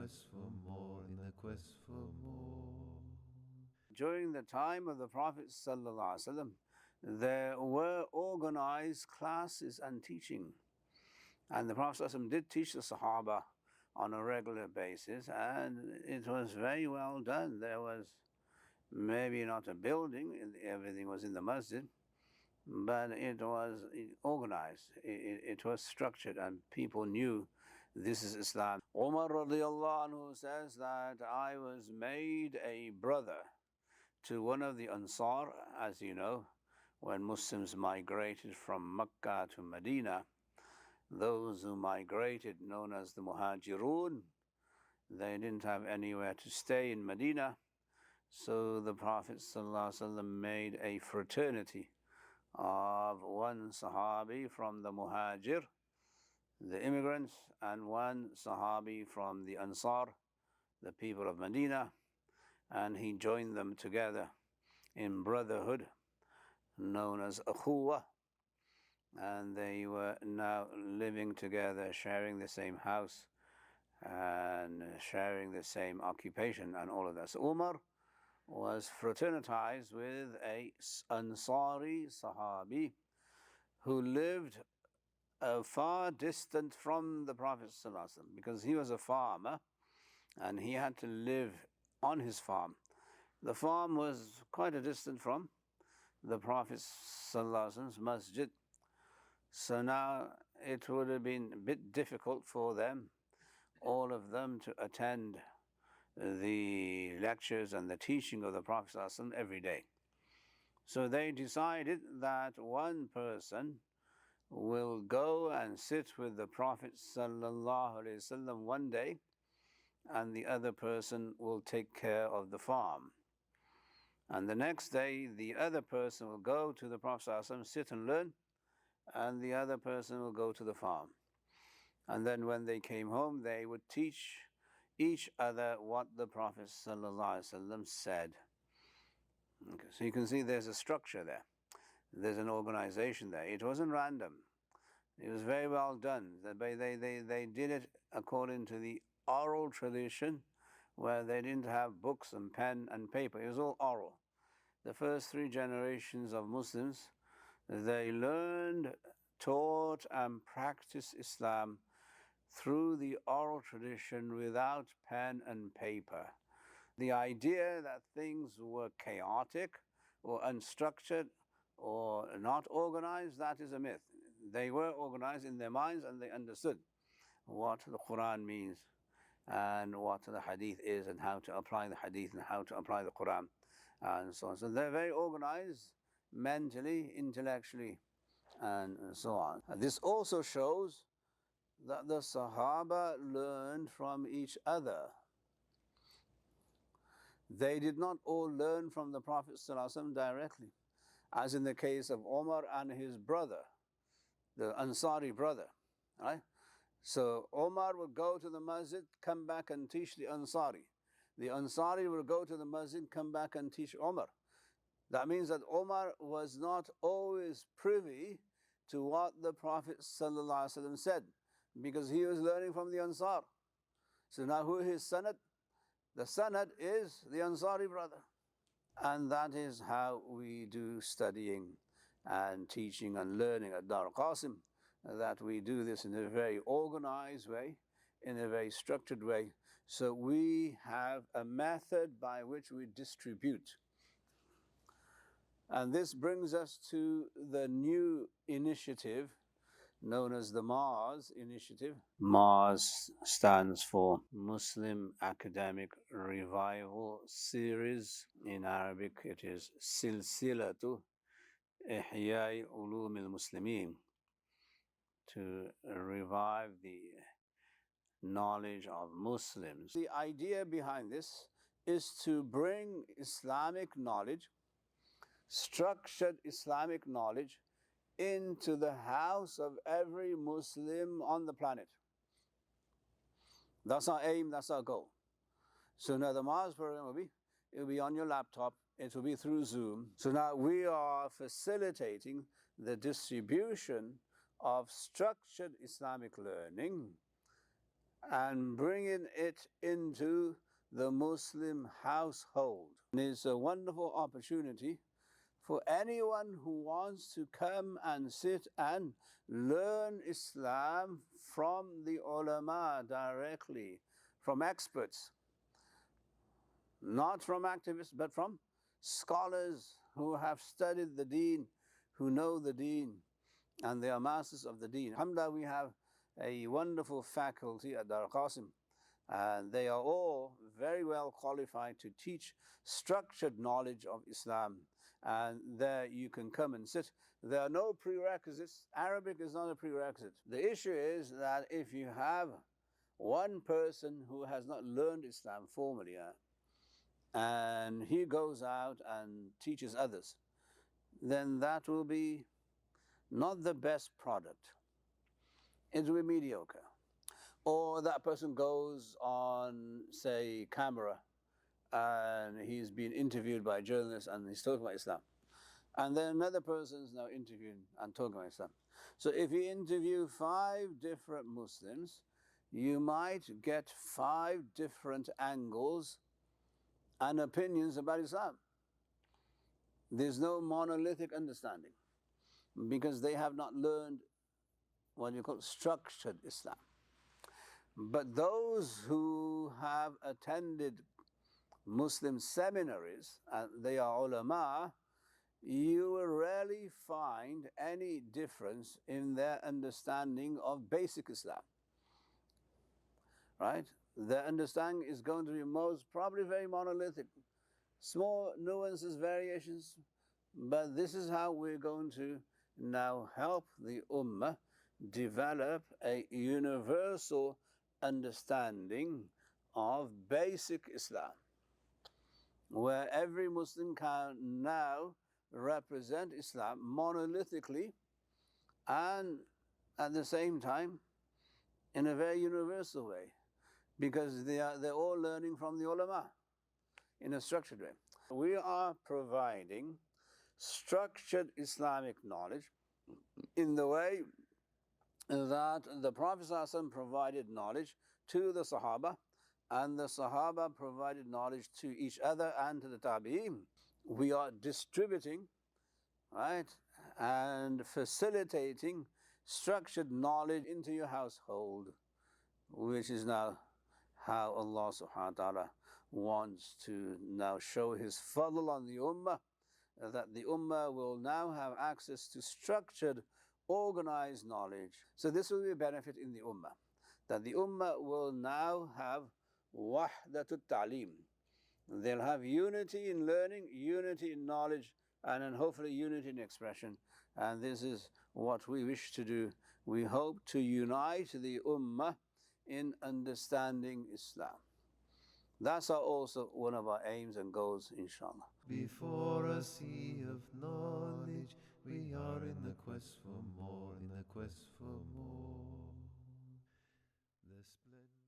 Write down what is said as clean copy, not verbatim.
quest for more, in the quest for more. During the time of the Prophet ﷺ, there were organized classes and teaching. And the Prophet ﷺ did teach the Sahaba on a regular basis, and it was very well done. There was maybe not a building, everything was in the masjid, but it was organized, it was structured, and people knew this is Islam. Umar radiallahu anhu says that I was made a brother to one of the Ansar, as you know, when Muslims migrated from Mecca to Medina. Those who migrated, known as the Muhajirun, they didn't have anywhere to stay in Medina, so the Prophet ﷺ made a fraternity of one Sahabi from the Muhajir, the immigrants, and one Sahabi from the Ansar, the people of Medina, and he joined them together in brotherhood known as Akhuwa, and they were now living together, sharing the same house and sharing the same occupation and all of that. So Umar was fraternized with a Ansari Sahabi who lived far distant from the Prophet ﷺ, because he was a farmer and he had to live on his farm. The farm was quite a distance from the Prophet ﷺ's masjid. So now it would have been a bit difficult for them, all of them, to attend the lectures and the teaching of the Prophet ﷺ every day. So they decided that one person will go and sit with the Prophet ﷺ one day, and the other person will take care of the farm. And the next day, the other person will go to the Prophet ﷺ, sit and learn, and the other person will go to the farm. And then when they came home, they would teach each other what the Prophet ﷺ said. Okay, so you can see there's a structure there. There's an organization there. It wasn't random. It was very well done. They did it according to the oral tradition, where they didn't have books and pen and paper. It was all oral. The first 3 generations of Muslims, they learned, taught, and practiced Islam through the oral tradition without pen and paper. The idea that things were chaotic or unstructured or not organized, that is a myth. They were organized in their minds, and they understood what the Quran means and what the Hadith is, and how to apply the Hadith and how to apply the Quran, and so on. So they're very organized mentally, intellectually, and so on. This also shows that the Sahaba learned from each other. They did not all learn from the Prophet ﷺ directly, as in the case of Omar and his brother, the Ansari brother, right? So Omar would go to the masjid, come back and teach the Ansari. The Ansari would go to the masjid, come back and teach Omar. That means that Omar was not always privy to what the Prophet ﷺ said, because he was learning from the Ansar. So now who is his sanad? The sanad is the Ansari brother. And that is how we do studying and teaching and learning at Dar Qasim, that we do this in a very organized way, in a very structured way. So we have a method by which we distribute. And this brings us to the new initiative known as the MAS initiative. MAS stands for Muslim Academic Revival Series. In Arabic, it is Silsilatu Ihya Ulum al-Muslimin, to revive the knowledge of Muslims. The idea behind this is to bring Islamic knowledge, structured Islamic knowledge, into the house of every Muslim on the planet. That's our aim, that's our goal. So now the MAS program it will be on your laptop, it will be through Zoom. So now we are facilitating the distribution of structured Islamic learning and bringing it into the Muslim household. And it's a wonderful opportunity for anyone who wants to come and sit and learn Islam from the ulama directly, from experts, not from activists, but from scholars who have studied the deen, who know the deen, and they are masters of the deen. Alhamdulillah, we have a wonderful faculty at Dar Qasim, and they are all very well qualified to teach structured knowledge of Islam. And there you can come and sit. There are no prerequisites. Arabic is not a prerequisite. The issue is that if you have one person who has not learned Islam formally, and he goes out and teaches others, then that will be not the best product. It will be mediocre. Or that person goes on, say, camera, and he's been interviewed by journalists and he's talking about Islam. And then another person is now interviewing and talking about Islam. So if you interview 5 different Muslims, you might get 5 different angles and opinions about Islam. There's no monolithic understanding because they have not learned what you call structured Islam. But those who have attended Muslim seminaries, and they are ulama, you will rarely find any difference in their understanding of basic Islam. Right? Their understanding is going to be most probably very monolithic. Small nuances, variations, but this is how we're going to now help the ummah develop a universal understanding of basic Islam, where every Muslim can now represent Islam monolithically and at the same time in a very universal way, because they're all learning from the ulama in a structured way. We are providing structured Islamic knowledge in the way that the Prophet ﷺ provided knowledge to the Sahaba, and the Sahaba provided knowledge to each other and to the Tabi'in. We are distributing, right, and facilitating structured knowledge into your household, which is now how Allah subhanahu wa ta'ala wants to now show His fadl on the ummah, that the ummah will now have access to structured, organized knowledge. So this will be a benefit in the ummah, that the ummah will now have wahdatul ta'lim. They'll have unity in learning, unity in knowledge, and then hopefully unity in expression. And this is what we wish to do. We hope to unite the ummah in understanding Islam. That's also one of our aims and goals, inshallah. Before a sea of knowledge, we are in the quest for more, in the quest for more. The splendor